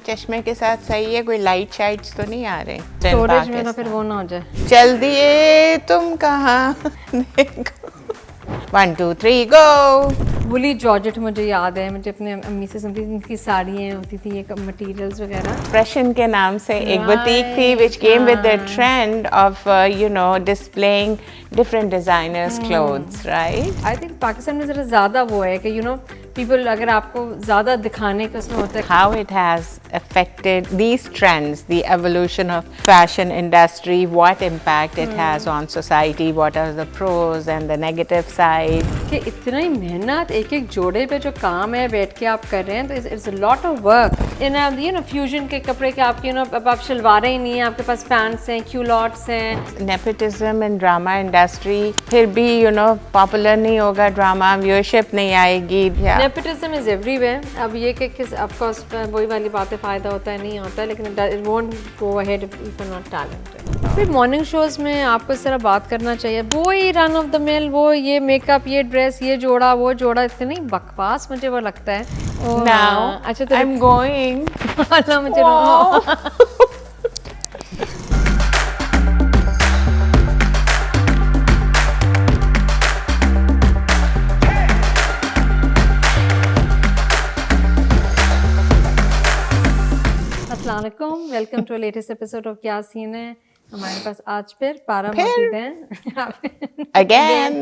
चश्मे के साथ सही है, कोई लाइट शाइट्स तो नहीं आ रहे स्टोरेज में, तो फिर वो ना हो जाए। चल दिए तुम कहाँ देखो 1 2 3 गो। वुली जॉर्जेट मुझे याद है, मुझे अपने अम्मी से सुनती थी, उनकी साड़ियाँ होती थी, ये मटेरियल्स वगैरह। Expression के नाम से एक बुटीक थी which came with the trend of displaying different designers clothes, right? I think Pakistan में ज़रा ज़्यादा वो है कि पीपल अगर आपको ज़्यादा दिखाने का उसमें होता है। How it has affected these trends, the evolution of fashion industry, what impact it has on society, what are the pros and the negative side. कि इतना ही मेहनत एक एक जोड़े पे जो काम है बैठ के आप कर रहे हैं, तो it's a lot of work in fusion के कपड़े के आपके अब आप शलवारें ही नहीं है, आपके पास पैंट्स हैं, क्यूलॉट्स हैं। Nepotism in drama industry, फिर भी पॉपुलर नहीं होगा ड्रामा, व्यूअरशिप नहीं आएगी। Nepotism is everywhere. अब ये कि ऑफ कोर्स वही वाली बातें, फ़ायदा होता है नहीं होता है, लेकिन it won't go ahead if you are not talented. फिर मॉर्निंग शोज़ में आपको इस तरह बात करना चाहिए, वो ही रन ऑफ द मिल, वो ये मेकअप, ये ड्रेस, ये जोड़ा, वो जोड़ा, इतनी बकवास मुझे वो लगता है। Now अच्छा तो I'm going. अल्लाह मुझे अस्सलाम वालेकुम, welcome to latest episode of क्या सीन है। हमारे पास आज फिर पारा मौजूद हैं Again.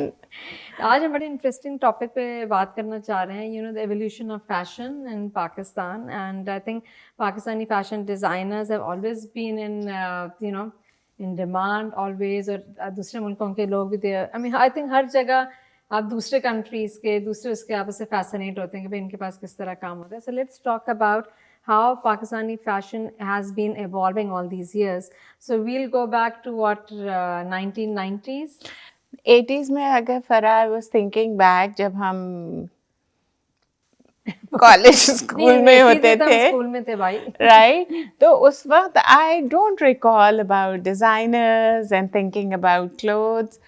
आज हम बड़े इंटरेस्टिंग टॉपिक पे बात करना चाह रहे हैं, the evolution of fashion in Pakistan, and I think Pakistani fashion designers have always been in demand always, और दूसरे मुल्कों के लोग भी आई थिंक हर जगह आप दूसरे कंट्रीज़ के दूसरे उसके आप उससे फैसिनेट होते हैं कि भाई इनके पास किस तरह काम होता है। So let's talk about how Pakistani fashion has been evolving all these years. So we'll go back to what 1990s, 80s में अगर फरा, I was thinking back जब हम कॉलेज स्कूल में होते थे, स्कूल में थे भाई, right? तो उस वक्त I don't recall about designers and thinking about clothes.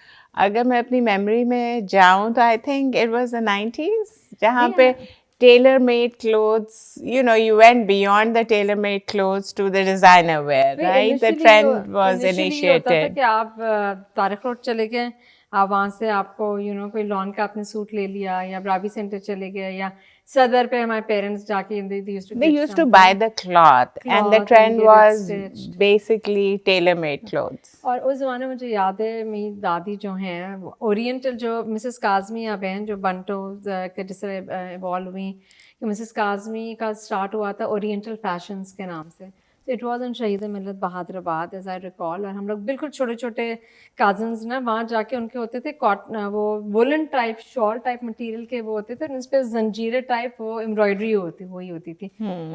अगर मैं अपनी मेमोरी में जाऊं तो I think it was the 90s जहाँ पे tailor-made clothes, you went beyond the tailor-made clothes to the designer wear, right? The trend was initiated. होता था कि आप तारिक रोड चले गए, आप वहाँ से आपको कोई लॉन का आपने सूट ले लिया, या ब्राबी सेंटर चले गए, या सदर पे हमारे पेरेंट्स जाके they used to buy the cloth and the trend was basically tailor-made clothes. और उस ज़माने में मुझे याद है मेरी दादी जो हैं ओरिएंटल, जो मिसेस काज़मी अब हैं, जो बंटो के जिस तरह इवॉल्व हुई, कि मिसेस काज़मी का स्टार्ट हुआ था ओरिएंटल फैशंस के नाम से। तो इट वॉज इन शहीद मिलत बहादुराबाद एज आई रिकॉल, और हम लोग बिल्कुल छोटे छोटे कज़न्स ना वहाँ जाके उनके होते थे कॉटन, वो woollen type shawl type material के वो होते थे, उस पर जंजीरें टाइप वो एम्ब्रॉयडरी वही होती थी।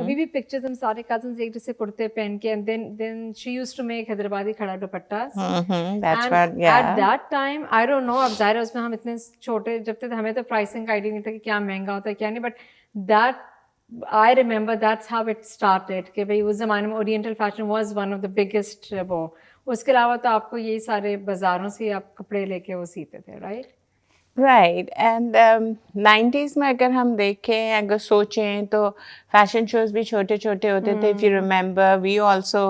अभी भी पिक्चर्स हम सारे कज़न्स एक जैसे कुर्ते पहन के, and then she used to make Hyderabadi khada dupatta. At that time I don't know, अब ज़ाहिर है उसमें हम इतने छोटे जब तक हमें तो प्राइसिंग का आइडिया नहीं था कि क्या महंगा होता है क्या नहीं, but that I remember that's how it started कि भाई उस ज़माने में oriental fashion was one of the biggest वो। उसके अलावा तो आपको यही सारे बाज़ारों से आप कपड़े लेके वो सीते थे, right? Right, and 90s में अगर हम देखें, अगर सोचें तो फैशन शोज भी छोटे छोटे होते थे। If you remember, we also,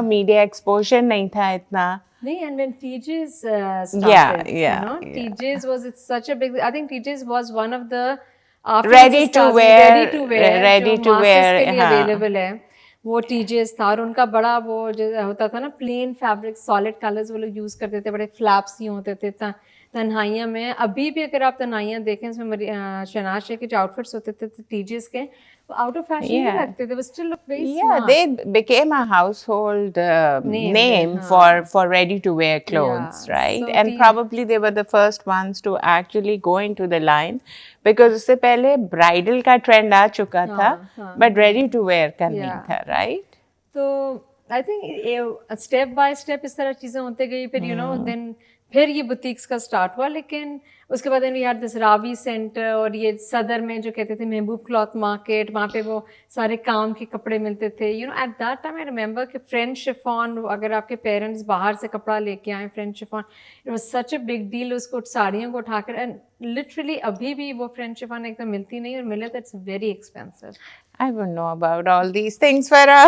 media exposure नहीं था इतना। नहीं, and when TJ's started, TJ's was it's such a big, I think TJ's was one of the ready to wear के लिए अवेलेबल है, वो टीजेस था। और उनका बड़ा वो जो होता था ना, प्लेन फैब्रिक सॉलिड कलर्स वो लोग यूज़ करते थे, बड़े फ्लैप्स ही होते थे तन्हाइयाँ में। अभी भी अगर आप तन्हाइयाँ देखें, इसमें शहनाज शेख के जो आउटफिट्स होते थे टीजेस के, आउट ऑफ फैशन ही लगते थे, वो still look very smart. They became a household name for ready to wear clothes, right? So and probably they were the first ones to actually go into the line, because उससे पहले bridal का trend आ चुका था, but ready to wear का नहीं था, right? तो I think step by step इस तरह चीज़ें होते गई, फिर then फिर ये बुटीक्स का स्टार्ट हुआ। लेकिन उसके बाद we had this Ravi centre, और ये सदर में जो कहते थे महबूब क्लॉथ मार्केट, वहाँ पे वो सारे काम के कपड़े मिलते थे। Eight that time I remember कि फ्रेंच शिफॉन, अगर आपके पेरेंट्स बाहर से कपड़ा लेके आए French chiffon, it was such a big deal उसको साड़ियों को उठाकर, एंड लिटरली अभी भी वो फ्रेंच शिफॉन एकदम मिलती नहीं, और मिले तो it's very expensive. I wouldn't know about all these things, Farah.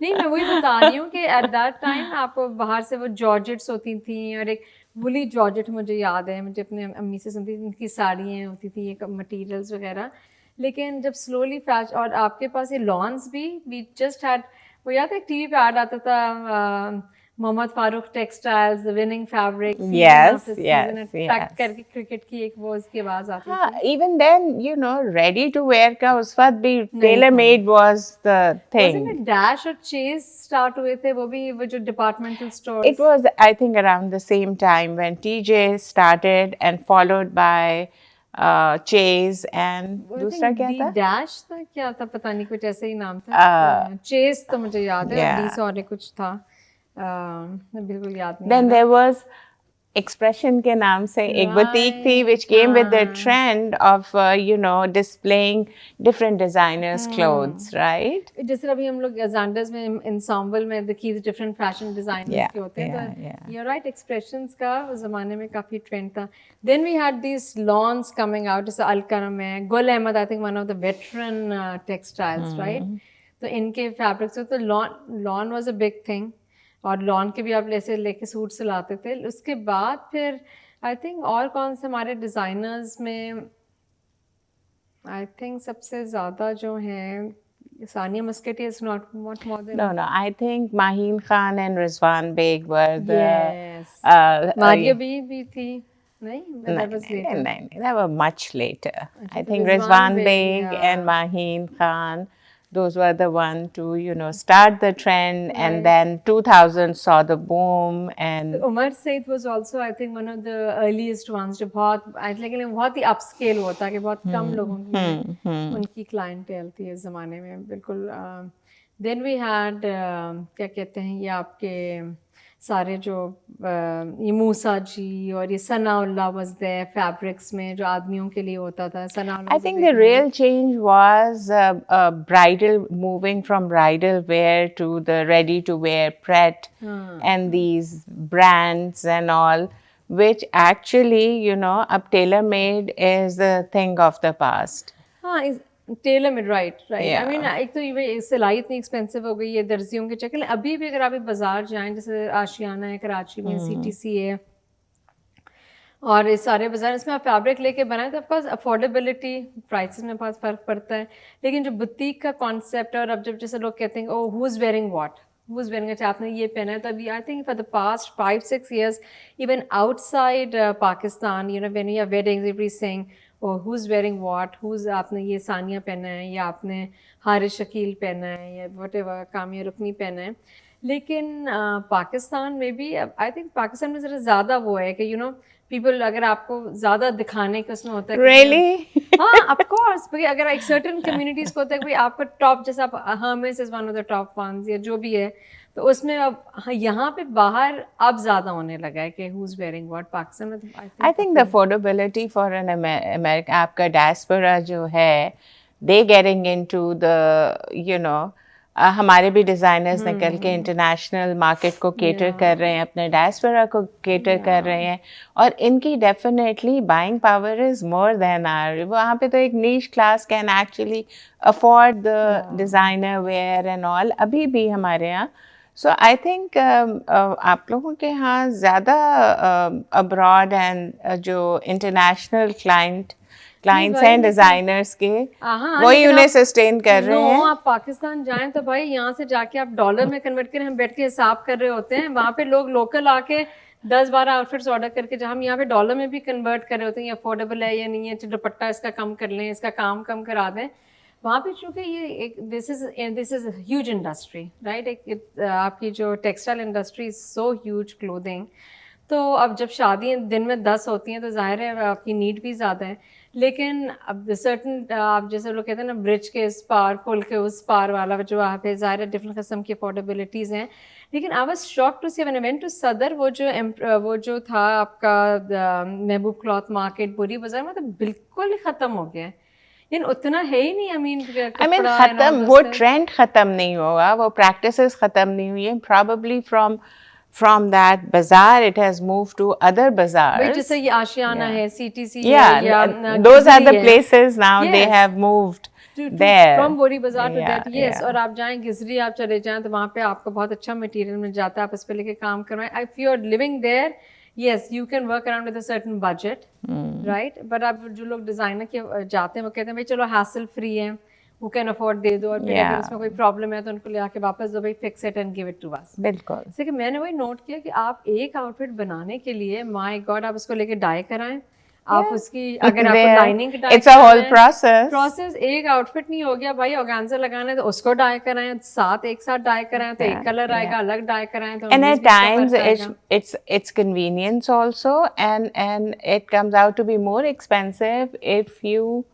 नहीं, मैं वही बता रही हूँ कि एट दैट टाइम आपको बाहर से वो जॉर्जेट्स होती थी, और एक वुली जॉर्जेट मुझे याद है, मुझे अपने अम्मी से सुनती थी, उनकी साड़ियाँ होती थी, एक मटेरियल्स वगैरह। लेकिन जब स्लोली फैशन, और आपके पास ये लॉन्स भी, वी जस्ट हैड, वो याद है टीवी पे ऐड आता था, Mohammad Farooq textiles, the winning fabric, Yes, टक yes. करके क्रिकेट की एक वो उसकी आवाज़ आती हाँ, थी। even then, you know, ready to wear का उस वक्त भी tailor made was the Wasn't thing. it Dash और Chase स्टार्ट हुए थे, वो भी वो जो departmental store? It was, I think, around the same time when TJ started and followed by Chase and दूसरा क्या था? डैश था, क्या था पता नहीं, कुछ ऐसे ही नाम था। चेस तो मुझे याद है, yeah. डी से और कुछ था, बिल्कुल याद नहीं Then आ रहा। there was Expression के नाम से एक boutique थी which came with the trend of you know, displaying different designers' clothes, right? जैसे अभी हम लोग Xanders में ensemble में देखिए डिफरेंट फैशन डिजाइनर्स के होते हैं, तो you're right, एक्सप्रेशंस का उस ज़माने में काफ़ी ट्रेंड था। Then we had these lawns coming out, जैसे अलकरम है, Gul Ahmed, I think one of the veteran textiles, right? तो इनके फैब्रिक्स, तो lawn was a big thing, और लॉन के भी आप ऐसे लेके सूट सिलाते थे। उसके बाद फिर आई थिंक और कौन से हमारे डिज़ाइनर्स में, आई थिंक सबसे ज़्यादा जो हैं, Sania Maskatiya is not more than, No, I think Maheen Khan and Rizwan Beg were the yes, Maria भी थी, नहीं, that was later. नहीं, that were much later. I तो think Rizwan Rizwan Beg, Beg and Maheen Khan, those were the one to, you know, start the trend, and then 2000 saw the boom, and Umar Saeed was also I think one of the earliest ones, जो बहुत लेकिन बहुत ही upscale होता कि बहुत कम लोगों की उनकी क्लाइंटेल थी इस ज़माने में, बिल्कुल। देन वी हैड क्या कहते हैं ये आपके सारे जो ये मूसा जी और ये सनाउल्लाह वाज देयर फैब्रिक्स में, जो आदमियों के लिए होता था। Sanaullah I think the real change was bridal, moving from bridal wear to the ready-to-wear Pret and these brands and all, which actually, you know, अब tailor-made is the thing of the past. हाँ, tailor made, right. I mean एक तो ये सिलाई इतनी expensive हो गई है दर्जियों के चक्कर। अभी भी अगर आप बाजार जाएं, जैसे आशियाना है कराची में, CTC है, और इस सारे बाजार, इसमें आप फैब्रिक लेके बनाएं तो ऑफकोर्स अफोर्डेबिलिटी, प्राइसेस में बहुत फ़र्क पड़ता है, लेकिन जो बुटीक का कॉन्सेप्ट, और अब जब जैसे लोग कहते हैं oh who is wearing what, who is wearing, अच्छा आपने ये पहना है, तो अभी I think for the past 5-6 years even outside Pakistan, you know, when you are weddings every saying और who is wearing what, who's, आपने ये सानिया पहना है, या आपने हारिस शकील पहना है, या वटेवर कामिया रुकनी पहना है। लेकिन पाकिस्तान में भी आई थिंक पाकिस्तान में ज़रा ज़्यादा वो है कि यू नो पीपल, अगर आपको ज़्यादा दिखाने का उसमें होता है Really? हाँ ऑफ कोर्स, क्योंकि अगर एक सर्टेन कम्युनिटीज़ को होता है कि भाई आपका टॉप, जैसे आप Hermes is one of the top ones या जो भी है, तो उसमें अब यहाँ पे बाहर अब ज़्यादा होने लगा है कि who is wearing what. Pakistan में I think the affordability for an American, आपका diaspora जो है, they getting into the, you know, हमारे भी डिज़ाइनर्स निकल के इंटरनेशनल मार्केट को केटर कर रहे हैं, अपने डायस्पोरा को केटर कर रहे हैं, और इनकी definitely buying power is more than our. वहाँ पे तो एक niche class can actually afford the designer wear and all, अभी भी हमारे यहाँ। सो आई थिंक आप लोगों के यहाँ ज़्यादा अब्रॉड एंड जो इंटरनेशनल क्लाइंट्स हैं डिज़ाइनर्स के, वही उन्हें सस्टेन कर रहे हैं। आप पाकिस्तान जाएं तो भाई यहाँ से जाके आप डॉलर में कन्वर्ट करें, हम बैठ के हिसाब कर रहे होते हैं, वहाँ पे लोग लोकल आके 10-12 आउटफिट्स ऑर्डर करके, जहाँ हम यहाँ पे डॉलर में भी कन्वर्ट कर रहे होते हैं, ये अफोर्डेबल है या नहीं है, दुपट्टा इसका कम कर लें, इसका काम कम करा दें। वहाँ पे चूँकि ये एक this is huge industry, right, एक आपकी जो textile industry is so huge, clothing. तो अब जब शादियाँ दिन में 10 होती हैं तो ज़ाहिर है आपकी नीड भी ज़्यादा है, लेकिन अब सर्टन आप जैसे लोग कहते हैं ना ब्रिज के इस पार, पुल के उस पार वाला जो वहाँ पे ज़ाहिर है डिफरेंट किस्म की अफोर्डेबिलिटीज़ हैं। लेकिन I was shocked to see when I went to Saddar, वो जो था आपका महबूब क्लॉथ मार्केट, बुरी बाजार में, तो बिल्कुल ही ख़त्म हो गया है, लेकिन उतना है ही नहीं। आई मीन ख़त्म, वो ट्रेंड ख़त्म नहीं हुआ, वो प्रैक्टिसेस ख़त्म नहीं हुई हैं, probably from that bazaar it has moved to other bazaars. जैसे ये आशियाना है, CTC yeah, है, या those are the है. places now Yes. they have moved. there. From Bori Bazaar to Yeah, that, yes. yeah. और आप जाएं गिजरी, आप चले जाएं तो वहाँ पे आपको बहुत अच्छा मटेरियल मिल जाता है, आप इस पे लेके काम करवाएं। If you are living there, yes you can work around with a certain budget, right. But अब जो लोग डिज़ाइनर के जाते हैं वो कहते हैं भाई चलो हैसल फ्री है, वो कैन अफोर्ड दे दो, और फिर अगर Yeah. उसमें कोई प्रॉब्लम है तो उनको ले आके वापस दो, भाई fix it and give it to us. बिल्कुल। जैसे कि मैंने वही नोट किया कि आप एक आउटफिट बनाने के लिए, माय गॉड, आप उसको लेके डाई कराएं, आप उसकी अगर आपको There. Lining dye It's a whole process. Process, एक आउटफिट नहीं हो गया भाई। ऑर्गेन्जा लगाना है तो उसको डाई कराएं, साथ एक साथ डाई कराएं तो एक कलर आएगा, अलग डाई कराएं तो And 19-20 at का times फर्क आएगा। it's convenience also, and it comes out to be more expensive if you,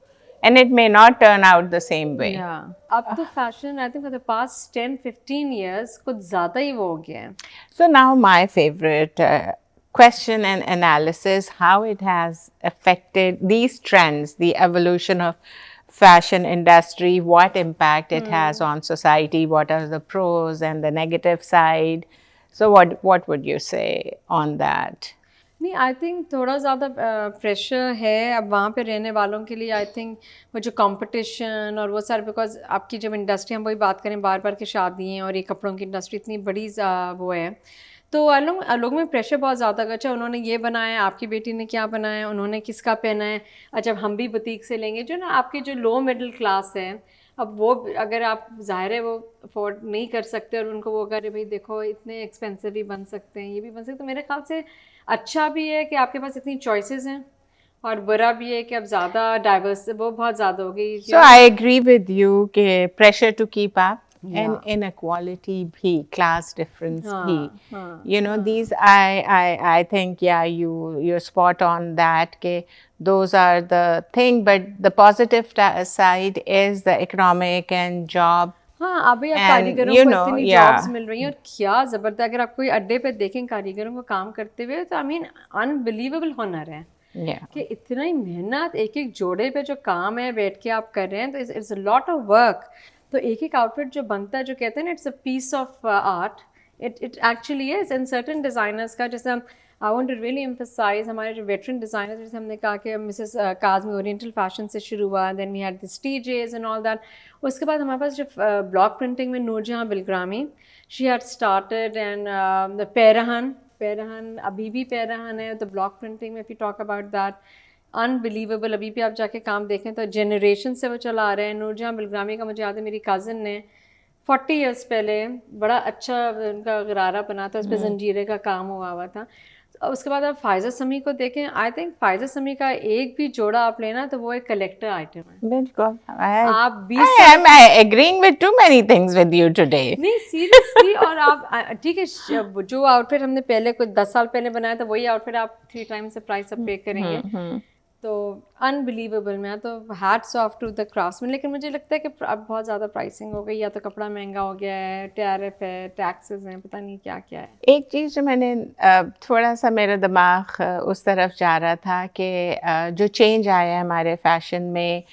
and it may not turn out the same way. अब तो fashion I think for the past 10-15 years कुछ ज़्यादा ही वो हो गया है। So now my favorite question and analysis, how it has affected these trends, the evolution of fashion industry, what impact it has on society, what are the pros and the negative side. So what would you say on that? नहीं, I think थोड़ा ज़्यादा pressure है अब वहाँ पे रहने वालों के लिए। आई थिंक वो जो कंपटीशन और वो सारे, बिकॉज आपकी जब इंडस्ट्री, हम वही बात करें बार बार की शादी हैं और ये कपड़ों की इंडस्ट्री इतनी बड़ी वो है, तो लोग में प्रेशर बहुत ज़्यादा। अच्छा उन्होंने ये बनाया, आपकी बेटी ने क्या बनाया, उन्होंने किसका पहना है, अच्छा हम भी बुटीक से लेंगे। जो ना आपकी जो लो मिडिल क्लास है, अब वो अगर आप ज़ाहिर है वो अफोर्ड नहीं कर सकते और उनको वो अगर भाई देखो इतने एक्सपेंसिव भी बन सकते हैं, ये भी बन सकते हैं, तो मेरे ख्याल से अच्छा भी है कि आपके पास इतनी चॉइसेस हैं, और बुरा भी है कि अब ज़्यादा डाइवर्स वो बहुत ज़्यादा हो गई। So I agree with you कि pressure to keep up and inequality भी, class difference भी, you know, these I think you're spot on that कि those are the thing, but the positive side is the economic and job. हाँ, अभी अब कारीगरों को इतनी जॉब्स मिल रही हैं, और क्या ज़बरदस्त। अगर आप कोई अड्डे पे देखें कारीगरों को काम करते हुए, तो आई मीन अनबिलीवेबल हुनर है कि इतना ही मेहनत, एक एक जोड़े पे जो काम है बैठ के आप कर रहे हैं, तो it's a lot of work. तो एक एक आउटफिट जो बनता है, जो कहते हैं ना it's a piece of art, it actually is. इन सर्टन डिज़ाइनर्स का, जैसे हम I want to really emphasise हमारे जो वेटरन डिज़ाइनर्स, जैसे हमने कहा कि मिसेस काज़मी ओरिएंटल फैशन से शुरू हुआ, then we had the stages and all that. उसके बाद हमारे पास जो ब्लॉक प्रिंटिंग में Noorjehan Bilgrami, she had started, and the Pairahan अभी भी पैरहन है, तो ब्लॉक प्रिंटिंग में if you talk about that, unbelievable. अभी भी आप जाके काम देखें तो जनरेशन से वो चला आ रहे हैं। नूरजहां बिलग्रामी का मुझे याद है, मेरी कज़न ने 40 ईयर्स पहले बड़ा अच्छा उनका गरारा बना था, उस पर जंजीरे का काम हुआ था। उसके बाद आप फायज़ा समी को देखें, आई थिंक फायज़ा समी का एक भी जोड़ा आप लेना तो वो एक कलेक्टर आइटम है। बिल्कुल, आप I am agreeing with too many things with you today. नहीं सीरियसली। और आप ठीक है, जो आउटफिट हमने पहले कुछ 10 साल पहले बनाया था, वही आउटफिट आप 3 टाइम्स से प्राइस अब पे करेंगे, तो अनबिलीवेबल। मैं तो hats off to the craftsman. लेकिन मुझे लगता है कि अब बहुत ज़्यादा प्राइसिंग हो गई, या तो कपड़ा महंगा हो गया है, टैरिफ है, टैक्सेस हैं, पता नहीं क्या क्या है। एक चीज़ जो मैंने थोड़ा सा मेरा दिमाग उस तरफ जा रहा था कि जो चेंज आया है हमारे फैशन में,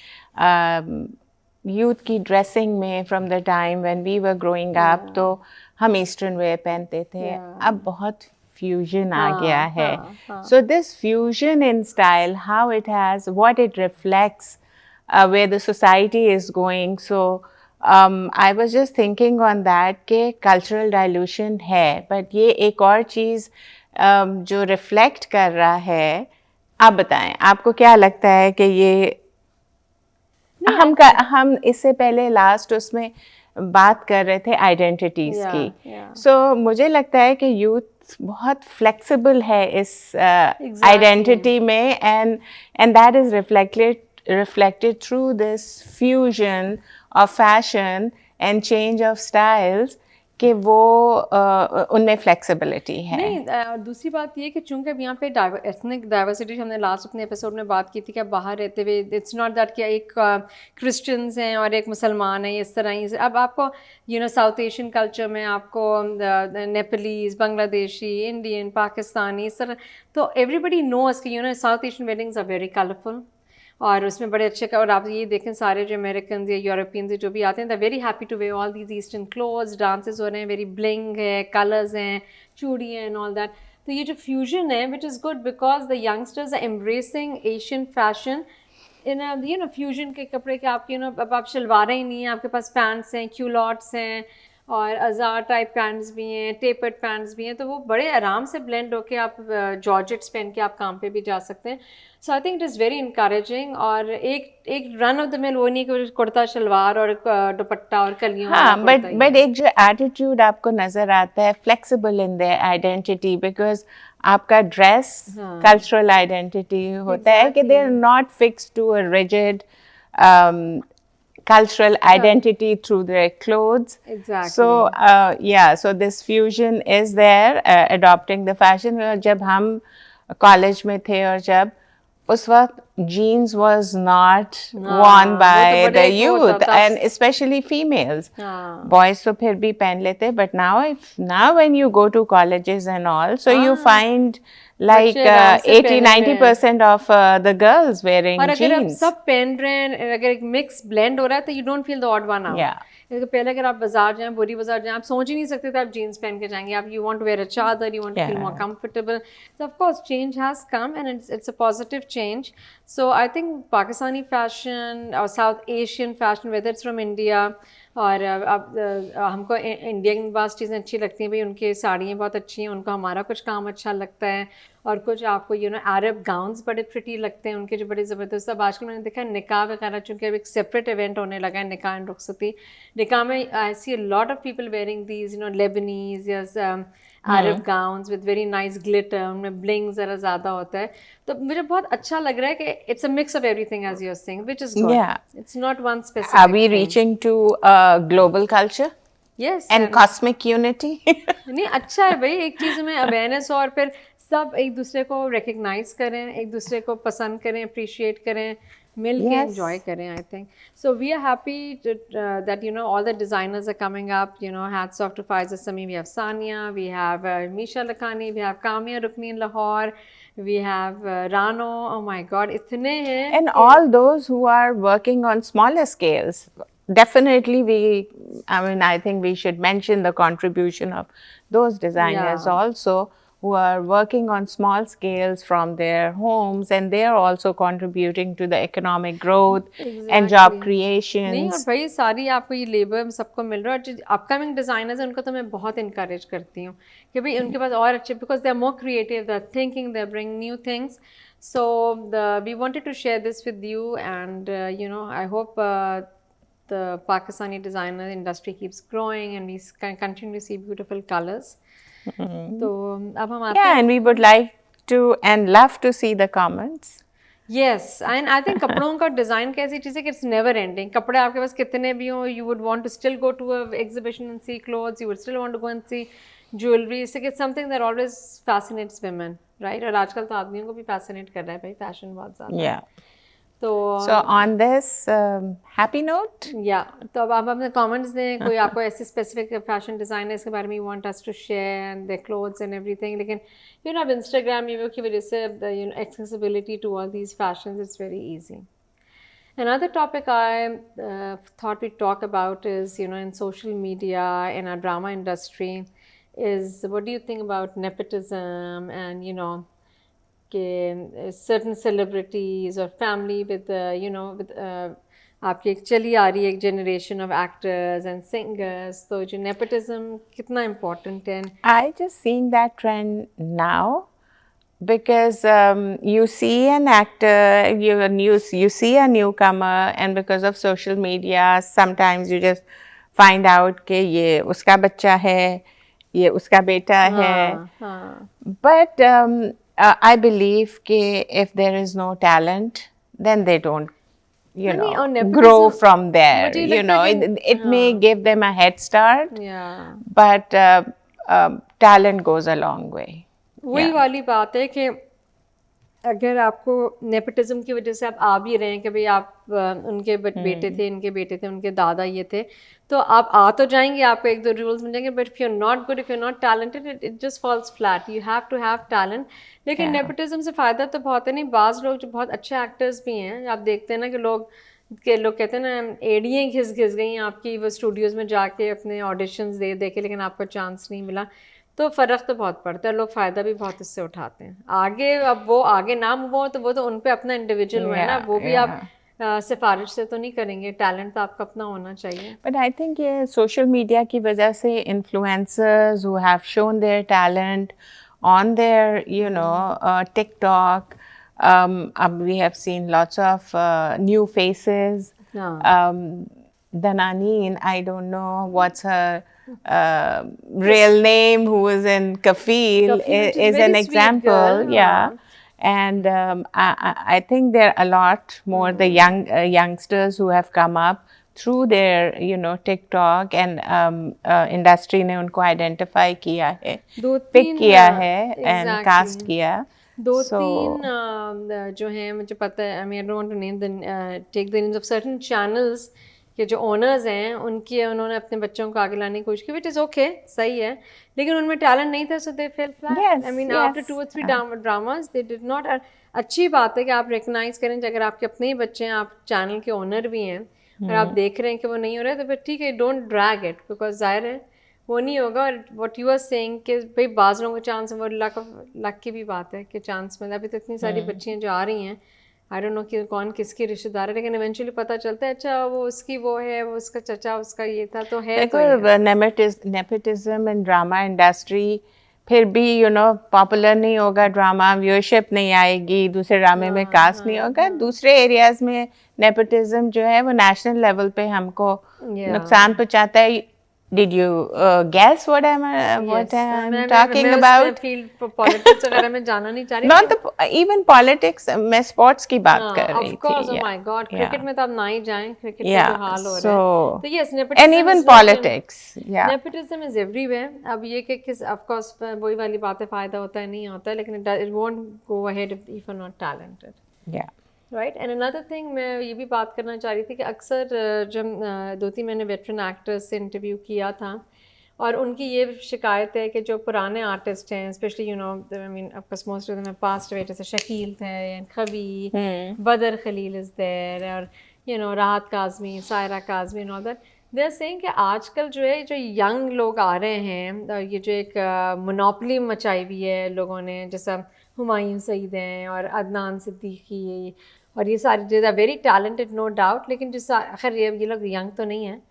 यूथ की ड्रेसिंग में, from the time when we were growing up, तो हम ईस्टर्न वेयर पहनते थे, अब बहुत फ्यूजन आ गया है। So this fusion in style, how it has, what it reflects, where the society is going. So I was just thinking on that कि cultural dilution है, but ये एक और चीज़ जो reflect कर रहा है। आप बताएं, आपको क्या लगता है कि ये हम इससे पहले लास्ट उसमें बात कर रहे थे आइडेंटिटीज़ की। सो मुझे लगता है कि यूथ बहुत फ्लेक्सिबल है इस आइडेंटिटी में, and that is reflected through this fusion of fashion and change of styles कि वो उनमें फ्लेक्सिबिलिटी है। नहीं, दूसरी बात ये कि चूंकि अब यहाँ पे एथनिक डाइवर्सिटी, हमने लास्ट अपने एपिसोड में बात की थी कि अब बाहर रहते हुए इट्स नॉट दैट कि एक क्रिश्चियंस हैं और एक मुसलमान है, इस तरह ही। अब आपको साउथ एशियन कल्चर में आपको नेपालीज, बांग्लादेशी, इंडियन, पाकिस्तानी, इस तरह, तो एवरीबडी नोज कि South Asian weddings are very colourful, और उसमें बड़े अच्छे और आप ये देखें सारे जो अमेरिकन या यूरोपियंस जो भी आते हैं, they very happy to wear all these eastern clothes, dances हो रहे हैं, वेरी ब्लिंग है, कलर्स हैं, चूड़ी हैं एंड ऑल दैट। तो ये जो फ्यूजन है which is good because the youngsters are embracing Asian fashion in fusion के कपड़े के आपके अब आप शलवारें ही नहीं हैं, आपके पास पैंट्स हैं, क्यूलॉट्स हैं और अज़ार टाइप पैंट्स भी हैं, टेपर्ड पैंट्स भी हैं, तो वो बड़े आराम से ब्लेंड होके आप जॉर्जेट्स पहन के आप काम पे भी जा सकते हैं. So I think it is very encouraging. और एक रन ऑफ द मिल वो नहीं कि कुर्ता शलवार और दुपट्टा और कलियों वाला हाँ, कुर्ता ही बट है. एक जो एटीट्यूड आपको नजर आता है, flexible in their identity, because आपका ड्रेस हाँ. कल्चरल आइडेंटिटी होता है कि they are Exactly. Not fixed to a rigid cultural identity through their clothes. Exactly. So yeah, so this fusion is there, adopting the fashion. जब हम college में थे और जब उस वक्त jeans was not worn वो तो by बड़े the वो होता youth था. and especially females. हाँ. Boys तो फिर भी पहन लेते, but now when you go to colleges and all, so you find like बच्चे आराम से 80-90% of the girls wearing और अगर आप jeans. सब पहन रहे हैं, अगर एक मिक्स ब्लेंड हो रहा है तो you don't feel the odd one out. Yeah. पहले अगर आप बाजार जाएं, बोरी बाजार जाएं, आप सोच ही नहीं सकते थे आप जीन्स पहन के जाएंगे. आप you want to wear a chadar, you want to feel more comfortable. So of course change has come and it's a positive change. So I think Pakistani fashion और South Asian fashion, whether it's from India और अब हमको Indian के पास चीज़ें अच्छी लगती हैं भाई, उनकी साड़ियाँ बहुत अच्छी हैं, उनको हमारा कुछ काम अच्छा लगता है और कुछ आपको अरब गाउन्स बड़े प्रिटी लगते हैं उनके जो बड़े ज़बरदस्त. अब आजकल मैंने देखा है निकाह वगैरह, चूँकि अब एक सेपरेट इवेंट होने लगा है निकाह एंड रुखसती. निकाह में I see a lot of people wearing these Lebanese या Arab gowns with very nice glitter, उनमें ब्लिंग ज़रा ज़्यादा होता है. तो मुझे बहुत अच्छा लग रहा है कि it's a mix of everything as you are saying, which is good. Yeah. It's not one specific. Are we reaching to global culture yes and cosmic unity? नहीं अच्छा है भाई, एक चीज़ में अवेयरनेस और फिर सब एक दूसरे को रिकग्नाइज करें, एक दूसरे को पसंद करें, अप्रिशिएट करें, मिल के Yes. एंजॉय करें. I think so we are happy that all the designers are coming up. Hats off to Faiza Saami, we have Sania, we have Misha Lakhani, we have Kamiar Rokni in Lahore, we have Rano. Oh my God, इतने हैं. And all those who are working on smaller scales, definitely I think we should mention the contribution of those designers Yeah. also, who are working on small scales from their homes, and they are also contributing to the economic growth and job Exactly. नहीं, creations. और भाई सारी आपको ये labour सबको मिल रहा है. और जो अपकमिंग डिज़ाइनर्स हैं उनको तो मैं बहुत इनकरेज करती हूँ कि भाई उनके पास और अच्छे, because they are more creative, they are thinking, they are bring new things. So we wanted to share this with you and I hope the Pakistani designer industry keeps growing and we continue to see beautiful colors. तो अब हम आते Yeah, हैं. and we would like to and love to see the comments. Yes, and I think कपड़ों का design कैसी चीज़ है कि इट्स नेवर एंडिंग. कपड़े आपके पास कितने भी हों, you would want to still go to a exhibition and see clothes, you would still want to go and see jewelry. It's something that always fascinates women, right? और आजकल तो आदमियों को भी fascinate कर रहा है भाई फैशन बहुत ज़्यादा. Yeah. तो So on this happy note, या तो अब आप अपने कमेंट्स दें, कोई आपको ऐसे स्पेसिफिक फैशन डिज़ाइनर इसके बारे में you want us to share and their clothes and everything. लेकिन अब इंस्टाग्राम की वजह से accessibility to all these fashions it's very easy. Another topic I thought we'd talk about is, in social media, in our drama industry, is what do you think about nepotism and, certain celebrities or family with, with आपकी एक चली आ रही है एक generation of actors and singers. तो जो nepotism कितना important है? I just seeing that trend now. Because you see an actor, you see a newcomer, and because of social media, sometimes you just find out कि ये उसका बच्चा है, ये उसका बेटा है. But I believe कि if there is no talent, then they don't, grow from there. It may give them a head start, but talent goes a long way. वही वाली बात है कि अगर आपको नेपोटिज्म की वजह से आप आ भी रहे हैं कि भाई आप उनके बेटे थे, इनके बेटे थे, उनके दादा ये थे, तो आप आ तो जाएंगे, आपको एक दो रूल्स मिल जाएंगे, but if you are not good, if you are not talented, it just falls flat. You have to have talent. लेकिन नेपोटिज्म से फ़ायदा तो बहुत है. नहीं, बाज़ लोग जो बहुत अच्छे एक्टर्स भी हैं, आप देखते हैं ना कि लोग कहते हैं ना एड़ियाँ घिस गई आपकी वो स्टूडियोज़ में जाके अपने ऑडिशंस दे के, लेकिन आपको चांस नहीं मिला. तो फ़र्क तो बहुत पड़ता है, लोग फ़ायदा भी बहुत इससे उठाते हैं. आगे अब वो आगे ना मूव हो तो वो तो उन पे अपना इंडिविजुअल है ना, वो भी आप सिफारिश से तो नहीं करेंगे, टैलेंट तो आपका अपना होना चाहिए। But I think ये social media की वजह से influencers who have shown their talent on their, you know, TikTok, अब we have seen lots of new faces. हाँ Dananeen, I don't know what's her real name, who is in Kafil, Kafil, which is is very an sweet example. girl, Yeah. हाँ. And I think there are a lot more the youngsters who have come up through their, you know, TikTok, and industry ने उनको identify किया है, दो pick तीन किया है, and exactly. cast किया. दो So, तीन जो हैं मुझे पता है, I mean I don't want to name the take the names of certain channels के जो owners हैं उनकी उन्होंने अपने बच्चों को आगे लाने की कोशिश की, which is okay, सही है, लेकिन उनमें टैलेंट नहीं था, so they fell flat. Yes, I mean yes. after 2 or 3 dramas they did not. अच्छी बात है कि आप रिकग्नाइज करें, अगर आपके अपने ही बच्चे हैं, आप चैनल के ओनर भी हैं और आप देख रहे हैं कि वो नहीं हो रहा है, तो फिर ठीक है, डोंट ड्रैग इट, बिकॉज जाहिर है वो नहीं होगा. और व्हाट यू आर सेइंग कि भाई बाज़ लोगों को चांस, वो लक की भी बात है कि चांस मिला. अभी तो इतनी सारी बच्चियाँ जो आ रही हैं, आई डोंट नो कि कौन किसकी रिश्तेदार है, लेकिन इवेंचुअली पता चलता है अच्छा वो उसकी वो है, वो उसका चचा उसका ये था, तो है. देखो नेपोटिज्म इन ड्रामा इंडस्ट्री फिर भी यू नो पॉपुलर नहीं होगा ड्रामा, व्यूअरशिप नहीं आएगी, दूसरे ड्रामे में कास्ट नहीं होगा. दूसरे एरियाज में नेपोटिज्म जो है वो नेशनल लेवल पे हमको नुकसान पहुंचाता है. Did you guess what I'm talking about? Politics वगैरह में जाना नहीं चाह रही. Not the even politics, मैं sports की बात कर रही थी. Of course, oh my God, cricket में तो आप ना ही जाएं, cricket का जो हाल हो रहा है. So yes, nepotism and even politics, yeah. Nepotism is everywhere. अब ये कि किस, of course वही वाली बात है, फायदा होता है नहीं होता है, लेकिन it won't go ahead if you're not talented. Yeah. Right. And another thing मैं ये भी बात करना चाह रही थी कि अक्सर जब दो तीन मैंने वेटरन एक्टर्स से इंटरव्यू किया था, और उनकी ये शिकायत है कि जो पुराने आर्टिस्ट हैं, specially you know I mean of course most of them passed away, जैसे शकील थे, खबी, बदर खलील इज़ देयर, और you know Rahat Kazmi, Saira Kazmi and all that, they are saying कि आजकल जो है जो यंग लोग आ रहे हैं, ये जो एक मोनोपोली मचाई हुई है लोगों ने, जैसा हुमायूं सईद हैं और अदनान सिद्दीकी, और ये सारे जो are very talented no doubt, लेकिन जिस आखिर ये लोग यंग तो नहीं हैं,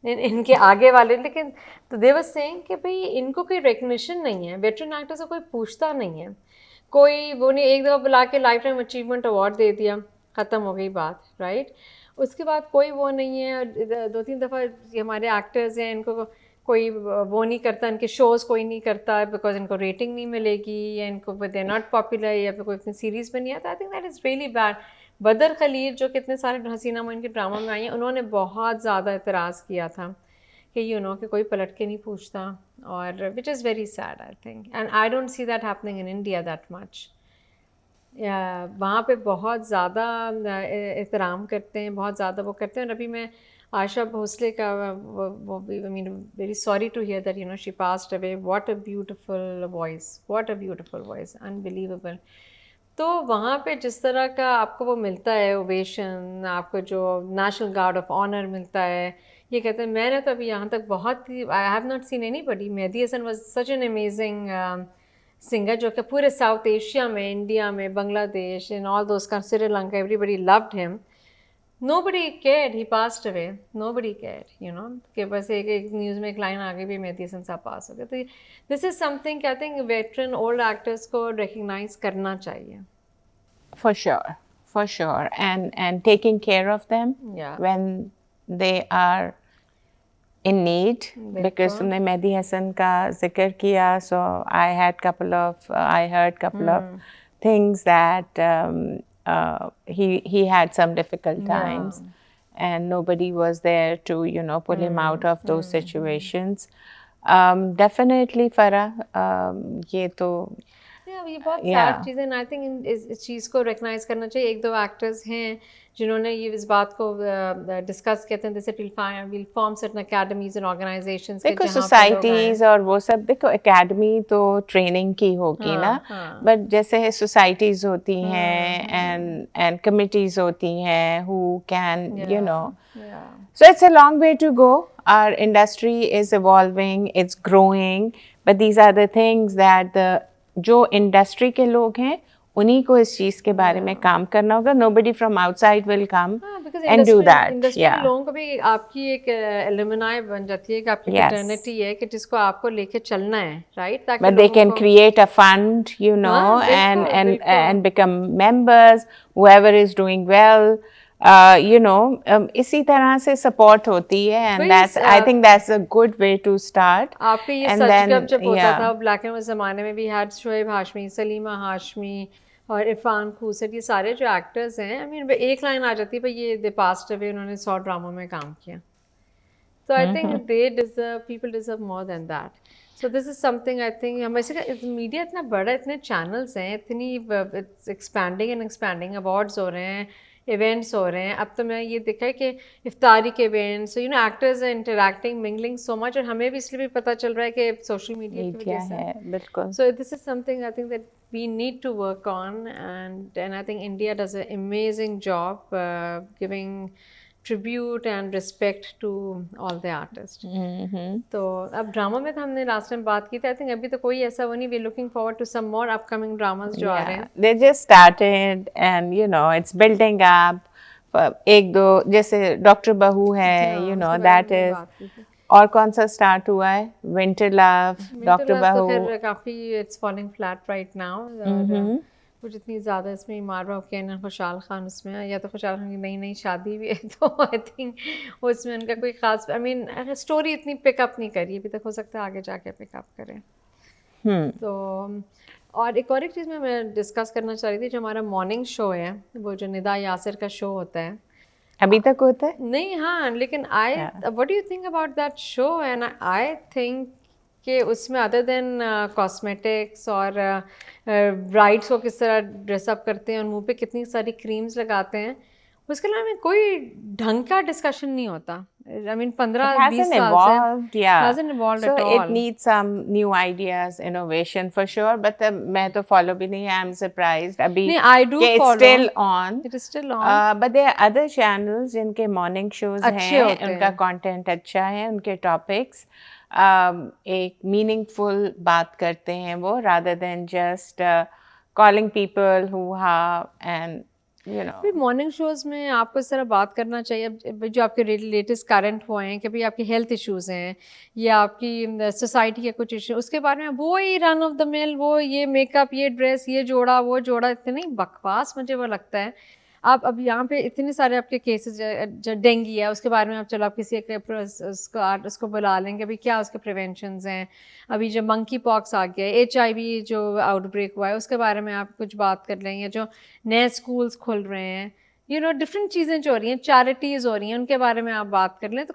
इनके आगे वाले, लेकिन तो दे वाज सेइंग कि भाई इनको कोई रिकग्निशन नहीं है, वेटरन एक्टर से कोई पूछता नहीं है, कोई वो नहीं, एक दफ़ा बुला के लाइफ टाइम अचीवमेंट अवार्ड दे दिया, ख़त्म हो गई बात. राइट. उसके बाद कोई वो नहीं है. दो तीन दफ़ा हमारे एक्टर्स हैं, इनको कोई वो नहीं करता, इनके शोज़ कोई नहीं करता बिकॉज इनको रेटिंग नहीं मिलेगी, या इनको दे नॉट पॉपुलर, या फिर कोई इतनी सीरीज़ में नहीं आता. I think that is really bad. बदर खलील जो कितने सारे हसीना मोइन के ड्रामा में आई हैं, उन्होंने बहुत ज़्यादा एतराज़ किया था कि यू नो कि कोई पलट के नहीं पूछता, और which is very sad I think, and I don't see that happening in India that much. वहाँ पे बहुत ज़्यादा एहतराम करते हैं, बहुत ज़्यादा वो करते हैं. और अभी मैं आशा भोसले का वो I mean very sorry to hear that you know she passed away. What a beautiful voice, what a beautiful voice, unbelievable. तो वहाँ पे जिस तरह का आपको वो मिलता है ओवेशन, आपको जो नेशनल गार्ड ऑफ ऑनर मिलता है, ये कहते हैं, मैंने तो अभी यहाँ तक बहुत ही, I have not seen anybody. Mehdi Hassan was such an amazing singer, जो कि पूरे साउथ एशिया में, इंडिया में, बांग्लादेश, इन ऑल दोस का, Sri Lanka, everybody loved him. Nobody cared, he passed away. Nobody cared, you know, कि बस एक न्यूज़ में एक लाइन आ गई भी मेहदी हसन साहब पास हो गए. तो this is something I think veteran old actors को रिकग्नाइज करना चाहिए. For sure, and taking care of them when they are in need. Because तुमने मेहदी हसन का जिक्र किया, so I heard couple of things that he had some difficult times, and nobody was there to you know pull him out of those situations. Definitely Farah, ये तो ये बहुत sad चीज़ है. I think इस चीज़ को रिकग्नाइज करना चाहिए. एक दो एक्टर्स हैं जिन्होंने ये इस बात को डिस्कस किया था, जैसे will form certain academies and organisations. देखो सोसाइटीज और वो सब, देखो एकेडमी तो ट्रेनिंग की होगी ना, बट जैसे सोसाइटीज होती हैं एंड कमिटीज होती हैं who can you know, so it's a long way to go. Our industry is evolving, it's growing, but these are the things that जो इंडस्ट्री के लोग हैं उन्हीं को इस चीज़ के बारे में काम करना होगा. Nobody from outside will come because and do that. Industry Yeah. में लोगों को भी आपकी एक एलुमनाई बन जाती है कि आपकी Yes. फ्रेटर्निटी है कि जिसको आपको लेके चलना है, राइट? ताकि But they लोगों can को create a fund, you know, हाँ, बिल्कुल. and become members. Whoever is doing well, you know, इसी तरह से support होती है, and वही that's I think that's a good way to start. आपके ये And सच then, गप जब होता yeah. था ब्लैक एंड व्हाइट ज़माने में भी हैड शोएब हाशमी, सलीमा हाशमी और इरफान खूसट, ये सारे जो एक्टर्स हैं, आई मीन एक लाइन आ जाती है भाई ये दे पास्ट अवे, उन्होंने 100 ड्रामों में काम किया. तो I think they deserve, people deserve more than that. So this is something I think हम ऐसे मीडिया इतना बड़ा, इतने चैनल्स हैं, इतनी it's expanding and expanding, awards हो रहे हैं, इवेंट्स हो रहे हैं. अब तो मैं ये देखा है कि इफ्तारी के events, you know, actors are interacting, mingling so much, और हमें भी इसलिए भी पता चल रहा है कि सोशल मीडिया की क्या वजह से. है, बिल्कुल. So this is something I think that we need to work on, and I think India does an amazing job giving tribute and respect to all the artists. तो अब ड्रामा में तो हमने लास्ट टाइम बात की थी. I think अभी तो कोई ऐसा वो नहीं. We looking forward to some more upcoming dramas जो आ रहे हैं. They just started and you know it's building up. एक दो जैसे डॉक्टर बहू है, you know, that is. और कौन सा स्टार्ट हुआ है? विंटर लव, डॉक्टर बहू. तो फिर काफ़ी it's falling flat right now. वो जितनी ज़्यादा इसमें मारवा हुसैन, खुशहाल खान उसमें, या तो खुशहाल खान की नई नई शादी भी है, तो आई थिंक उसमें उनका कोई ख़ास, आई मीन स्टोरी इतनी पिकअप नहीं करी अभी तक. हो सकता है आगे जाके पिकअप करें. तो और एक चीज़ मैं डिस्कस करना चाह रही थी, जो हमारा मॉर्निंग शो है, वो जो निदा यासिर का शो होता है, अभी तक होता है? नहीं, हाँ, लेकिन what do you think about that show? And I think कि उसमें अदर देन कॉस्मेटिक्स और ब्राइड्स को किस तरह ड्रेसअप करते हैं और मुंह पे कितनी सारी क्रीम्स लगाते हैं, उसके अलावा में कोई ढंग का डिस्कशन नहीं होता. आई मीन 15-20 साल से hasn't evolved so at all. it needs some new ideas, innovation for sure, but मैं तो follow भी नहीं. I'm surprised अभी नहीं, I do it's follow. still on. It is still on. But there are other channels जिनके morning shows हैं, उनका content अच्छा है, उनके topics एक meaningful बात करते हैं वो, rather than just calling people hoo-ha and you know. Morning shows में आपको इस तरह बात करना चाहिए. अब जो आपके लेटेस्ट करंट हुए हैं कि भाई आपके हेल्थ इश्यूज़ हैं या आपकी सोसाइटी के कुछ इशू, उसके बारे में वो ही रन ऑफ द मिल, वो ये मेकअप, ये ड्रेस, ये जोड़ा, वो जोड़ा, इतनी बकवास मुझे वो लगता है. आप अब यहाँ पे इतने सारे आपके केसेस, जो डेंगू है उसके बारे में आप चलो आप किसी एक उसको बुला लेंगे, अभी क्या उसके प्रिवेंशंस हैं. अभी जो मंकी पॉक्स आ गया है, HIV जो आउटब्रेक हुआ है, उसके बारे में आप कुछ बात कर लेंगे. जो नए स्कूल्स खुल रहे हैं, यू नो, डिफरेंट चीज़ें जो हो रही हैं, चैरिटीज़ हो रही हैं, उनके बारे में आप बात कर लें. तो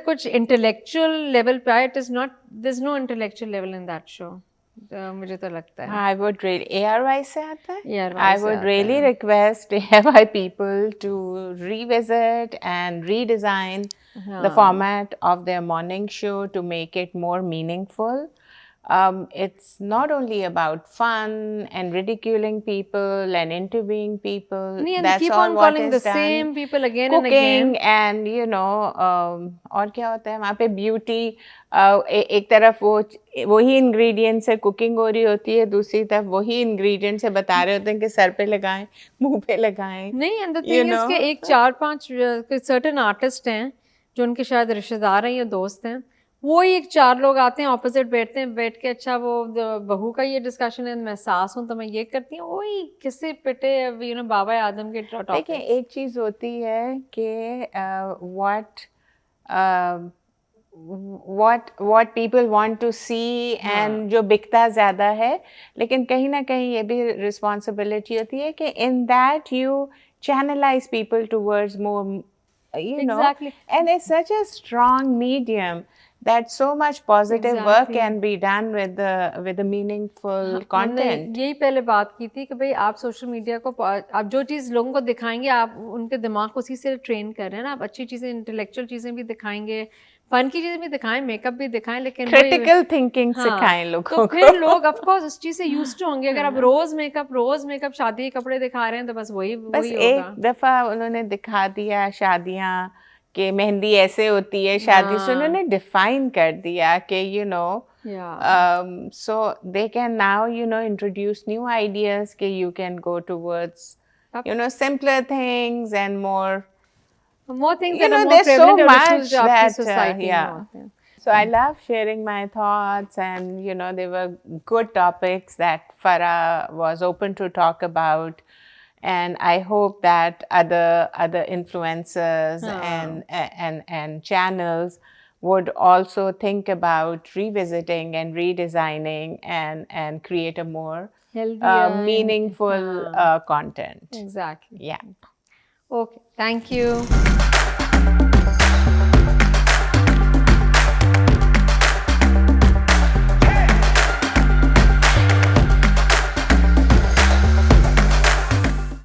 कुछ इंटेलेक्चुअल लेवल पे आए. There is no intellectual level in that show. मुझे तो लगता है I would really, ARY से आता है? ARY I would really request ARY people to revisit and redesign the format of their morning show to make it more meaningful. It's not only about fun and ridiculing people and interviewing people. That's keep all on what calling is the done. Same people again Cooking and again. And you know, और क्या होता है वहाँ पे beauty. एक तरफ वही ingredients से कुकिंग हो रही होती है, दूसरी तरफ वही इंग्रेडिएंट्स से बता रहे होते हैं कि सर पे लगाएं, मुंह पे लगाएं. नहीं, एंड द थिंग इज कि एक 4-5 सर्टेन आर्टिस्ट हैं जो उनके शायद रिश्तेदार हैं या दोस्त हैं, वो ही एक 4 लोग आते हैं, ऑपोजिट बैठते हैं, बैठ के अच्छा वो बहू का ये डिस्कशन है, मैं सास हूँ तो मैं ये करती हूँ, वही किसी पिटे यू नो बाबा आदम के टॉपिक. देखिए एक चीज़ होती है कि what people want to see and जो बिकता ज़्यादा है, लेकिन कहीं ना कहीं ये भी रिस्पॉन्सिबिलिटी होती है कि in that you channelize people towards more, you know, and it's such a strong medium that so much positive work can be done with the meaningful content. यही पहले बात की थी कि भाई आप सोशल मीडिया को, आप जो चीज़ लोगों को दिखाएंगे, आप उनके दिमाग को उसी से ट्रेन कर रहे हैं ना. आप अच्छी चीज़ें, इंटेलेक्चुअल चीज़ें भी दिखाएंगे, फन की चीज़ें भी दिखाएं, मेकअप भी दिखाएं, लेकिन क्रिटिकल थिंकिंग सिखाएं लोगों को. तो फिर लोग ऑफ कोर्स उस चीज़ से यूज्ड होंगे. अगर आप रोज मेकअप शादी के कपड़े दिखा रहे हैं तो बस वही होगा. एक दफ़ा उन्होंने दिखा दिया शादियाँ कि मेहंदी ऐसे होती है शादी से, हाँ। उन्होंने डिफाइन कर दिया कि Yeah. so they can now introduce new ideas कि you can go towards Ab- simpler things and more, More things that are more there's so prevalent और much issues जो आपकी that society में yeah. होते हैं. So I love sharing my thoughts, and they were good topics that Farah was open to talk about, and I hope that other influencers and channels would also think about revisiting and redesigning and create a more Healthier meaningful content. Exactly. Yeah. Okay. Thank you.